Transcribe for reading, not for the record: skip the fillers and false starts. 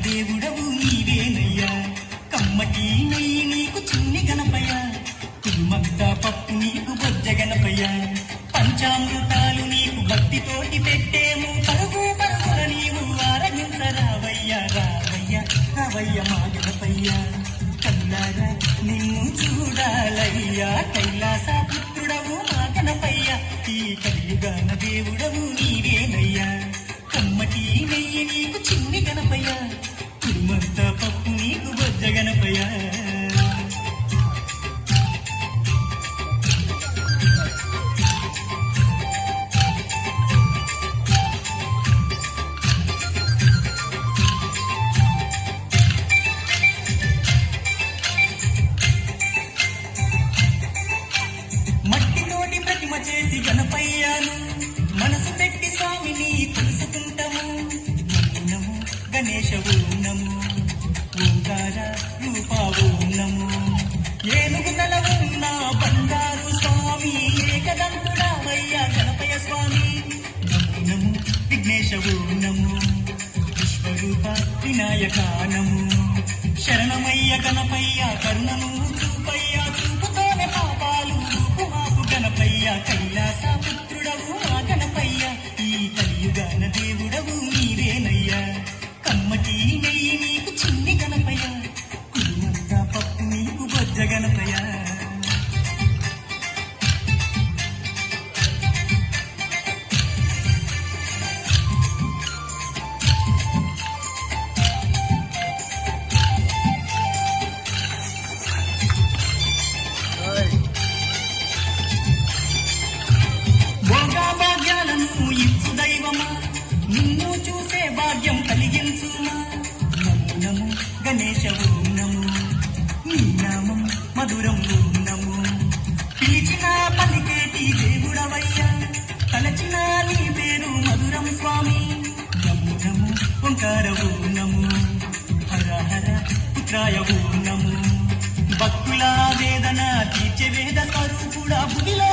దేవుడవు నీవేనయ్యా కమ్మటి నెయ్యి నీకు చిన్ని గణపయ్య కుమ్మంత పప్పు నీకు బొజ్జ గణపయ్య పంచామృతాలు నీకు భక్తితోటి పెట్టేము పరుగు పరుగుల నీవు ఆరగించరావయ్యా రావయ్యా రావయ్య మా గణపయ్య కల్లారా నిన్ను చూడాలయ్యా కైలాస పుత్రుడవు మా గణపయ్య ఈ కలియుగాన దేవుడవు నీవేనయ్యా కమ్మటి నెయ్యి నీకు చిన్ని గణపయ్య కుమ్మంత పప్పు నీకు బొజ్జ గణపయ్య చేసి గణపయ్యాను మనసు పెట్టి స్వామిని తెలుసుకుంటాము నము గణేశ ఓం ఓంకార రూపా ఓం ఏనుగు తల ఉన్న బంగారు స్వామి ఏకదంతుడావయ్యా గణపయ్య స్వామి నము విఘ్నేశ ఓం విశ్వరూప వినాయక నము శరణమయ్య గణపయ్య కరుణను చూపయ్యా చూపుతోనే పాపాలు గణపయ్య కైలాస పుత్రుడవు మా గణపయ్య ఈ కలియుగాన దేవుడవు నీవేనయ్యా కమ్మటి నెయ్యి నీకు చిన్ని గణపయ్య కుమ్మంత పప్పు నీకు బొజ్జ గణపయ్య ఇచ్చు దైవమా నిన్ను చూసే భాగ్యం కలిగించుమా నము గణేశ ఓం నీ నామం మధురం ఓం పిలిచిన పలికేటి దేవుడవయ్యా తలచిన నీ పేరు మధురం స్వామి నము ఓంకార ఓం హర హర పుత్రాయ ఓం భక్తుల వేదన తీర్చే వేద స్వరూపుడా భువిలో